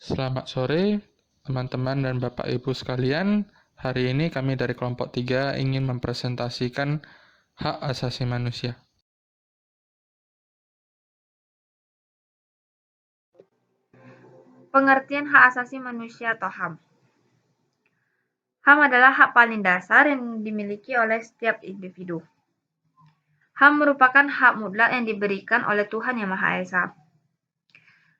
Selamat sore, teman-teman dan Bapak Ibu sekalian. Hari ini kami dari kelompok 3 ingin mempresentasikan hak asasi manusia. Pengertian hak asasi manusia atau HAM. HAM adalah hak paling dasar yang dimiliki oleh setiap individu. HAM merupakan hak mutlak yang diberikan oleh Tuhan Yang Maha Esa.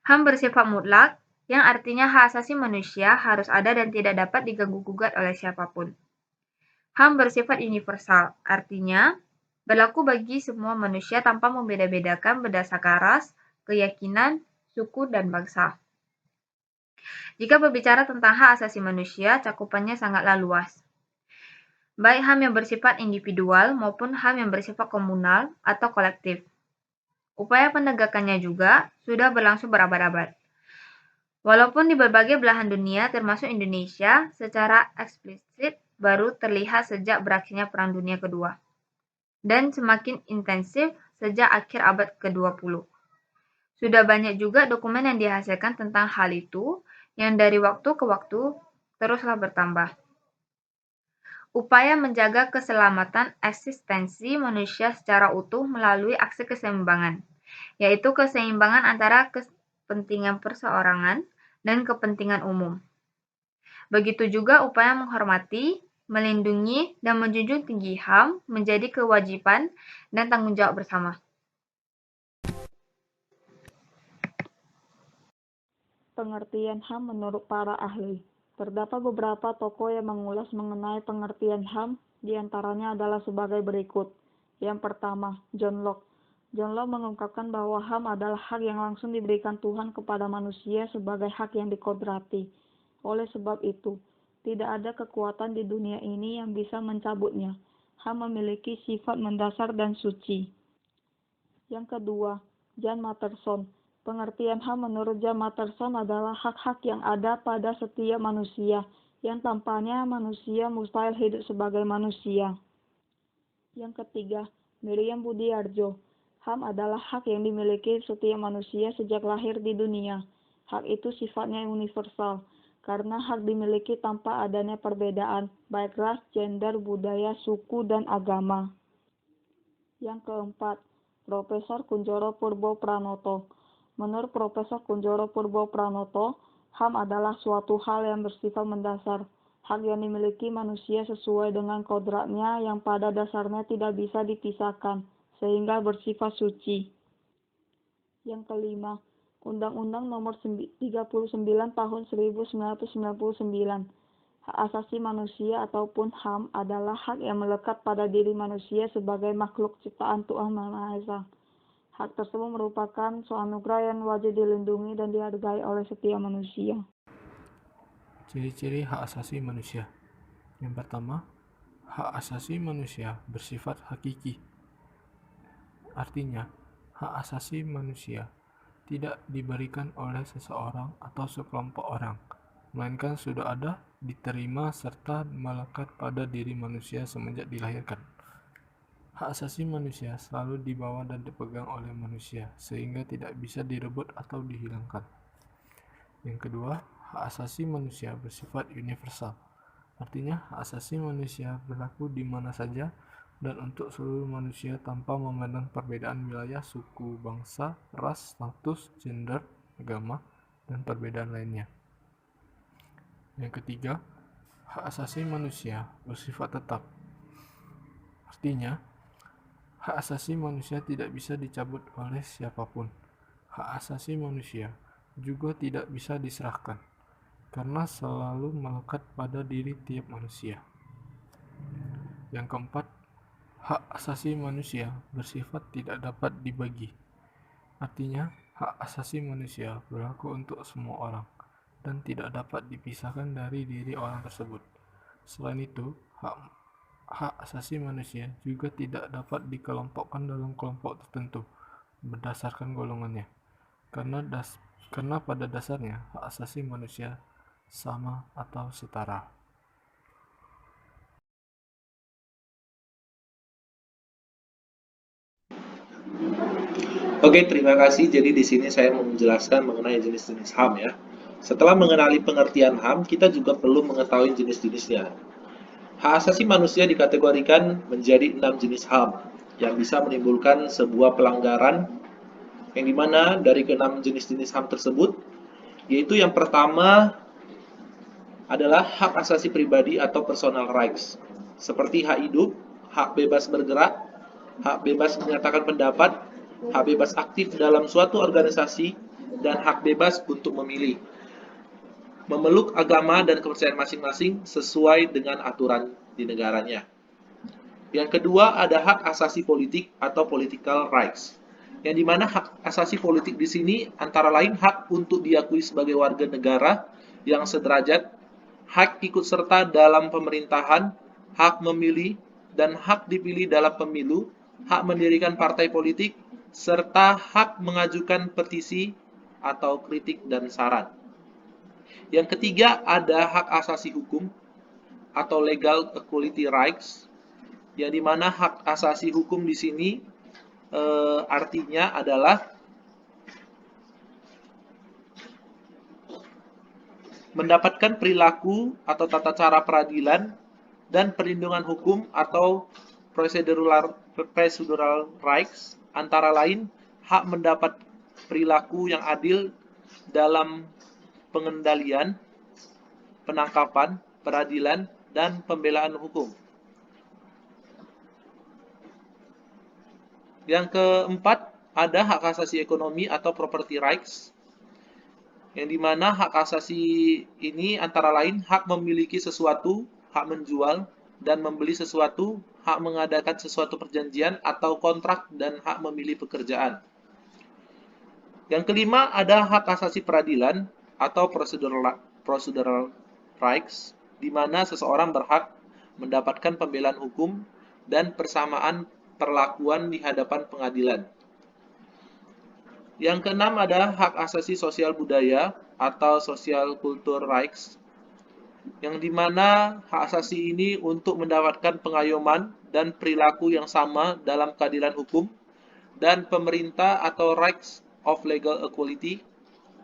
HAM bersifat mutlak, yang artinya hak asasi manusia harus ada dan tidak dapat diganggu-gugat oleh siapapun. HAM bersifat universal, artinya berlaku bagi semua manusia tanpa membeda-bedakan berdasarkan ras, keyakinan, suku, dan bangsa. Jika berbicara tentang hak asasi manusia, cakupannya sangatlah luas. Baik HAM yang bersifat individual maupun HAM yang bersifat komunal atau kolektif. Upaya penegakannya juga sudah berlangsung berabad-abad. Walaupun di berbagai belahan dunia, termasuk Indonesia, secara eksplisit baru terlihat sejak berakhirnya Perang Dunia Kedua, dan semakin intensif sejak akhir abad ke-20. Sudah banyak juga dokumen yang dihasilkan tentang hal itu, yang dari waktu ke waktu teruslah bertambah. Upaya menjaga keselamatan eksistensi manusia secara utuh melalui aksi keseimbangan, yaitu keseimbangan antara kepentingan perseorangan dan kepentingan umum. Begitu juga upaya menghormati, melindungi, dan menjunjung tinggi HAM menjadi kewajiban dan tanggung jawab bersama. Pengertian HAM menurut para ahli. Terdapat beberapa tokoh yang mengulas mengenai pengertian HAM, diantaranya adalah sebagai berikut. Yang pertama, John Locke. John Locke mengungkapkan bahwa HAM adalah hak yang langsung diberikan Tuhan kepada manusia sebagai hak yang dikodrati. Oleh sebab itu, tidak ada kekuatan di dunia ini yang bisa mencabutnya. HAM memiliki sifat mendasar dan suci. Yang kedua, John Matterson. Pengertian HAM menurut John Matterson adalah hak-hak yang ada pada setiap manusia, yang tanpanya manusia mustahil hidup sebagai manusia. Yang ketiga, Miriam Budiarjo. HAM adalah hak yang dimiliki setiap manusia sejak lahir di dunia. Hak itu sifatnya universal, karena hak dimiliki tanpa adanya perbedaan, baik ras, gender, budaya, suku, dan agama. Yang keempat, Profesor Kunjoro Purbo Pranoto. Menurut Profesor Kunjoro Purbo Pranoto, HAM adalah suatu hal yang bersifat mendasar, hak yang dimiliki manusia sesuai dengan kodratnya yang pada dasarnya tidak bisa dipisahkan, sehingga bersifat suci. Yang kelima, Undang-Undang Nomor 39 Tahun 1999. Hak asasi manusia ataupun HAM adalah hak yang melekat pada diri manusia sebagai makhluk ciptaan Tuhan Maha Esa. Hak tersebut merupakan anugerah yang wajib dilindungi dan dihargai oleh setiap manusia. Ciri-ciri hak asasi manusia. Yang pertama, hak asasi manusia bersifat hakiki. Artinya, hak asasi manusia tidak diberikan oleh seseorang atau sekelompok orang, melainkan sudah ada, diterima, serta melekat pada diri manusia semenjak dilahirkan. Hak asasi manusia selalu dibawa dan dipegang oleh manusia, sehingga tidak bisa direbut atau dihilangkan. Yang kedua, hak asasi manusia bersifat universal. Artinya, hak asasi manusia berlaku di mana saja dan untuk seluruh manusia tanpa memandang perbedaan wilayah, suku, bangsa, ras, status, gender, agama, dan perbedaan lainnya. Yang ketiga, hak asasi manusia bersifat tetap. Artinya, hak asasi manusia tidak bisa dicabut oleh siapapun. Hak asasi manusia juga tidak bisa diserahkan, karena selalu melekat pada diri tiap manusia. Yang keempat, hak asasi manusia bersifat tidak dapat dibagi. Artinya, hak asasi manusia berlaku untuk semua orang dan tidak dapat dipisahkan dari diri orang tersebut. Selain itu, hak asasi manusia juga tidak dapat dikelompokkan dalam kelompok tertentu berdasarkan golongannya, karena pada dasarnya hak asasi manusia sama atau setara. Oke, terima kasih. Jadi di sini saya mau menjelaskan mengenai jenis-jenis HAM ya. Setelah mengenali pengertian HAM, kita juga perlu mengetahui jenis-jenisnya. Hak asasi manusia dikategorikan menjadi 6 jenis HAM yang bisa menimbulkan sebuah pelanggaran, yang dimana dari ke-6 jenis-jenis HAM tersebut, yaitu yang pertama adalah hak asasi pribadi atau personal rights, seperti hak hidup, hak bebas bergerak, hak bebas menyatakan pendapat, hak bebas aktif dalam suatu organisasi, dan hak bebas untuk memilih, memeluk agama dan kepercayaan masing-masing sesuai dengan aturan di negaranya. Yang kedua ada hak asasi politik atau political rights, yang dimana hak asasi politik di sini antara lain hak untuk diakui sebagai warga negara yang sederajat, hak ikut serta dalam pemerintahan, hak memilih dan hak dipilih dalam pemilu, hak mendirikan partai politik, serta hak mengajukan petisi atau kritik dan saran. Yang ketiga ada hak asasi hukum atau legal equality rights, yang dimana hak asasi hukum di sini artinya adalah mendapatkan perilaku atau tata cara peradilan dan perlindungan hukum atau procedural rights, antara lain hak mendapat perilaku yang adil dalam pengendalian, penangkapan, peradilan, dan pembelaan hukum. Yang keempat, ada hak asasi ekonomi atau property rights, yang dimana hak asasi ini antara lain hak memiliki sesuatu, hak menjual dan membeli sesuatu, hak mengadakan sesuatu perjanjian atau kontrak, dan hak memilih pekerjaan. Yang kelima, ada hak asasi peradilan atau procedural rights, di mana seseorang berhak mendapatkan pembelaan hukum dan persamaan perlakuan di hadapan pengadilan. Yang keenam ada hak asasi sosial budaya atau social culture rights, yang dimana hak asasi ini untuk mendapatkan pengayoman dan perilaku yang sama dalam keadilan hukum dan pemerintah atau rights of legal equality.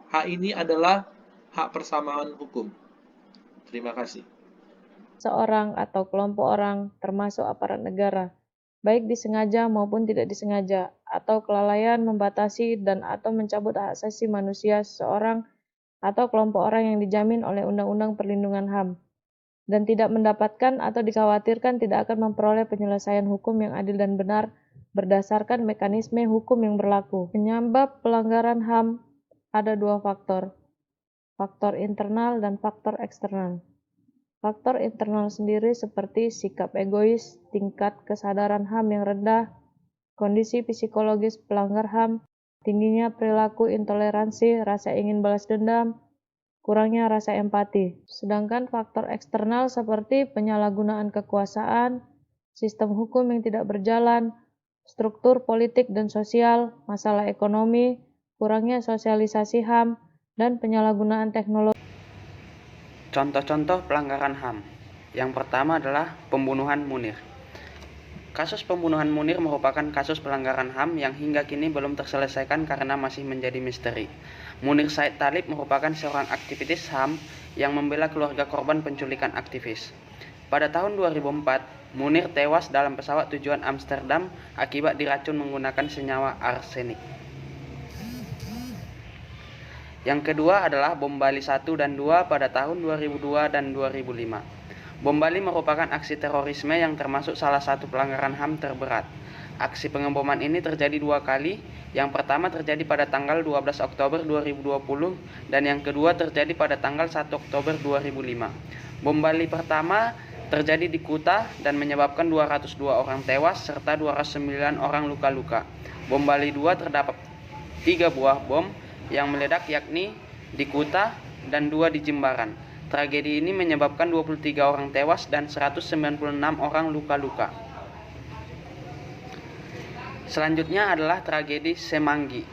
Hak ini adalah hak persamaan hukum. Terima kasih. Seorang atau kelompok orang, termasuk aparat negara, baik disengaja maupun tidak disengaja, atau kelalaian membatasi dan atau mencabut hak asasi manusia seseorang atau kelompok orang yang dijamin oleh Undang-Undang Perlindungan HAM, dan tidak mendapatkan atau dikhawatirkan tidak akan memperoleh penyelesaian hukum yang adil dan benar berdasarkan mekanisme hukum yang berlaku. Penyebab pelanggaran HAM ada dua faktor internal dan faktor eksternal. Faktor internal sendiri seperti sikap egois, tingkat kesadaran HAM yang rendah, kondisi psikologis pelanggar HAM, tingginya perilaku intoleransi, rasa ingin balas dendam, kurangnya rasa empati. Sedangkan faktor eksternal seperti penyalahgunaan kekuasaan, sistem hukum yang tidak berjalan, struktur politik dan sosial, masalah ekonomi, kurangnya sosialisasi HAM, dan penyalahgunaan teknologi. Contoh-contoh pelanggaran HAM. Yang pertama adalah pembunuhan Munir. Kasus pembunuhan Munir merupakan kasus pelanggaran HAM yang hingga kini belum terselesaikan karena masih menjadi misteri. Munir Said Talib merupakan seorang aktivis HAM yang membela keluarga korban penculikan aktivis. Pada tahun 2004, Munir tewas dalam pesawat tujuan Amsterdam akibat diracun menggunakan senyawa arsenik. Yang kedua adalah bom Bali 1 dan 2 pada tahun 2002 dan 2005. Bom Bali merupakan aksi terorisme yang termasuk salah satu pelanggaran HAM terberat. Aksi pengeboman ini terjadi dua kali. Yang pertama terjadi pada tanggal 12 Oktober 2020 dan yang kedua terjadi pada tanggal 1 Oktober 2005. Bom Bali pertama terjadi di Kuta dan menyebabkan 202 orang tewas serta 209 orang luka-luka. Bom Bali 2 terdapat 3 buah bom yang meledak, yakni di Kuta dan 2 di Jimbaran. Tragedi ini menyebabkan 23 orang tewas dan 196 orang luka-luka. Selanjutnya adalah tragedi Semanggi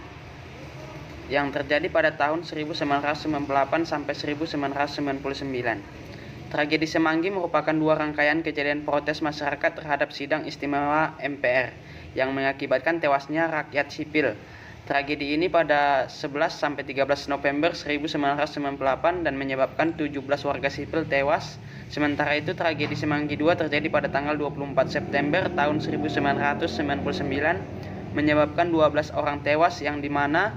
yang terjadi pada tahun 1998 sampai 1999. Tragedi Semanggi merupakan 2 rangkaian kejadian protes masyarakat terhadap sidang istimewa MPR yang mengakibatkan tewasnya rakyat sipil Tragedi ini pada 11-13 November 1998 dan menyebabkan 17 warga sipil tewas. Sementara itu, tragedi Semanggi II terjadi pada tanggal 24 September tahun 1999, menyebabkan 12 orang tewas yang dimana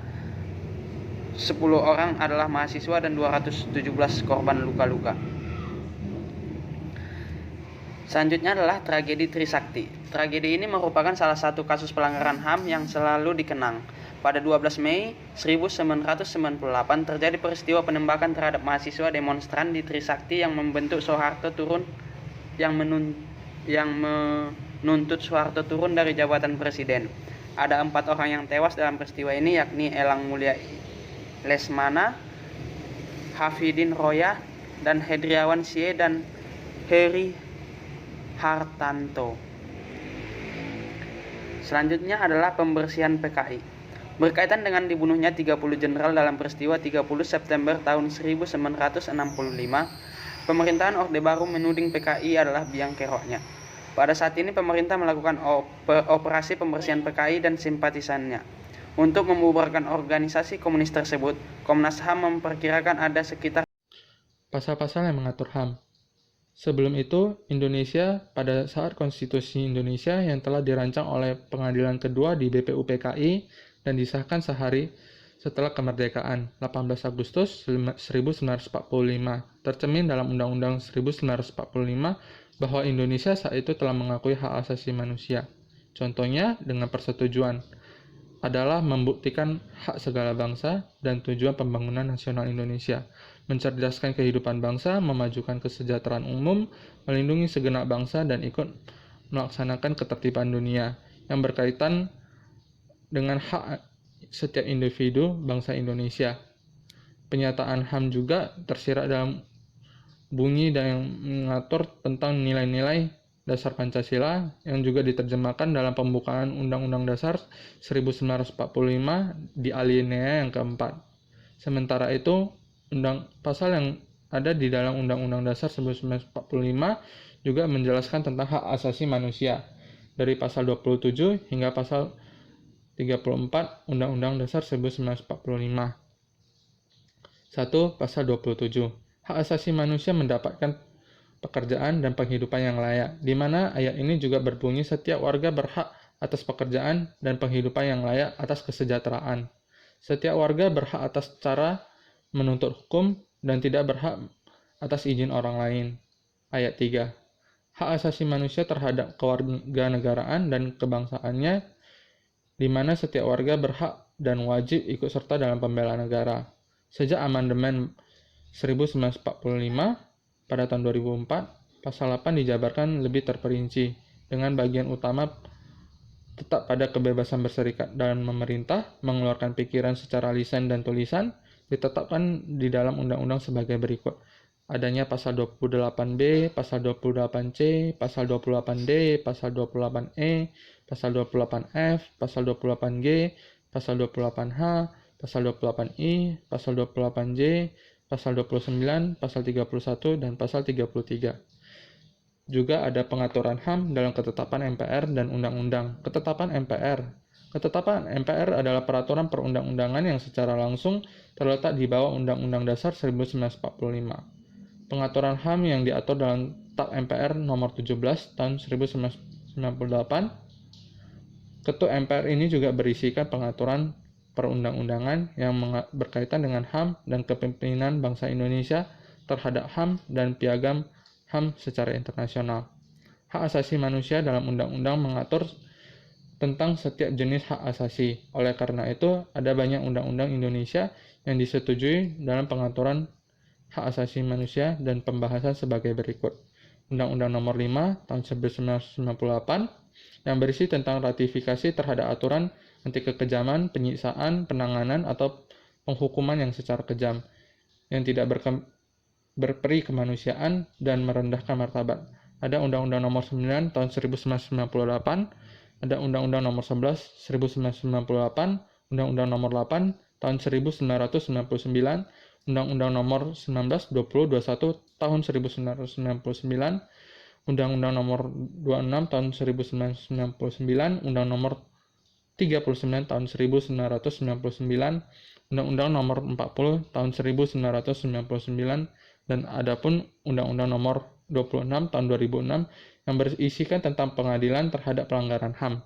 10 orang adalah mahasiswa dan 217 korban luka-luka. Selanjutnya adalah tragedi Trisakti. Tragedi ini merupakan salah satu kasus pelanggaran HAM yang selalu dikenang. Pada 12 Mei 1998 terjadi peristiwa penembakan terhadap mahasiswa demonstran di Trisakti yang membentuk Soeharto turun yang menuntut Soeharto turun dari jabatan presiden. Ada 4 orang yang tewas dalam peristiwa ini, yakni Elang Mulia Lesmana, Hafidin Roya, dan Hedriawan Sie dan Heri Hartanto. Selanjutnya adalah pembersihan PKI. Berkaitan dengan dibunuhnya 30 jenderal dalam peristiwa 30 September tahun 1965, pemerintahan Orde Baru menuding PKI adalah biang keroknya. Pada saat ini pemerintah melakukan operasi pembersihan PKI dan simpatisannya. Untuk membubarkan organisasi komunis tersebut, Komnas HAM memperkirakan ada sekitar Pasal-pasal yang mengatur HAM. Sebelum itu, Indonesia pada saat Konstitusi Indonesia yang telah dirancang oleh Pengadilan Kedua di BPUPKI dan disahkan sehari setelah kemerdekaan 18 Agustus 1945, tercermin dalam Undang-Undang 1945 bahwa Indonesia saat itu telah mengakui hak asasi manusia. Contohnya dengan persetujuan adalah membuktikan hak segala bangsa dan tujuan pembangunan nasional Indonesia, mencerdaskan kehidupan bangsa, memajukan kesejahteraan umum, melindungi segenap bangsa, dan ikut melaksanakan ketertiban dunia yang berkaitan dengan hak setiap individu bangsa Indonesia. Penyataan HAM juga tersirat dalam bunyi dan yang mengatur tentang nilai-nilai dasar Pancasila yang juga diterjemahkan dalam pembukaan Undang-Undang Dasar 1945 di alinea yang keempat. Sementara itu, pasal yang ada di dalam Undang-Undang Dasar 1945 juga menjelaskan tentang hak asasi manusia dari pasal 27 hingga pasal 34 Undang-Undang Dasar 1945. 1. Pasal 27. Hak asasi manusia mendapatkan pekerjaan dan penghidupan yang layak, di mana ayat ini juga berbunyi setiap warga berhak atas pekerjaan dan penghidupan yang layak atas kesejahteraan. Setiap warga berhak atas cara menuntut hukum dan tidak berhak atas izin orang lain. Ayat 3. Hak asasi manusia terhadap kewarganegaraan dan kebangsaannya, di mana setiap warga berhak dan wajib ikut serta dalam pembelaan negara. Sejak amandemen 1945 pada tahun 2004, pasal 8 dijabarkan lebih terperinci, dengan bagian utama tetap pada kebebasan berserikat dan memerintah, mengeluarkan pikiran secara lisan dan tulisan, ditetapkan di dalam undang-undang sebagai berikut. Adanya pasal 28B, pasal 28C, pasal 28D, pasal 28E, pasal 28F, pasal 28G, pasal 28H, pasal 28I, pasal 28J, pasal 29, pasal 31, dan pasal 33. Juga ada pengaturan HAM dalam ketetapan MPR dan undang-undang. Ketetapan MPR. Ketetapan MPR adalah peraturan perundang-undangan yang secara langsung terletak di bawah Undang-Undang Dasar 1945. Pengaturan HAM yang diatur dalam TAP MPR nomor 17 tahun 1998. Ketuk MPR ini juga berisikan pengaturan perundang-undangan yang berkaitan dengan HAM dan kepemimpinan bangsa Indonesia terhadap HAM dan piagam HAM secara internasional. Hak asasi manusia dalam undang-undang mengatur tentang setiap jenis hak asasi. Oleh karena itu, ada banyak undang-undang Indonesia yang disetujui dalam pengaturan hak asasi manusia dan pembahasan sebagai berikut. Undang-Undang Nomor 5 tahun 1998 yang berisi tentang ratifikasi terhadap aturan anti kekejaman, penyiksaan, penanganan, atau penghukuman yang secara kejam, yang tidak berperi kemanusiaan dan merendahkan martabat. Ada Undang-Undang Nomor 9 tahun 1998, ada Undang-Undang Nomor 11 1998, Undang-Undang Nomor 8 tahun 1999, Undang-Undang Nomor 19, 20, 21 tahun 1999, Undang-Undang Nomor 26 tahun 1999, Undang Nomor 39 tahun 1999, Undang-Undang Nomor 40 tahun 1999, dan adapun Undang-Undang Nomor 26 tahun 2006 yang berisikan tentang pengadilan terhadap pelanggaran HAM.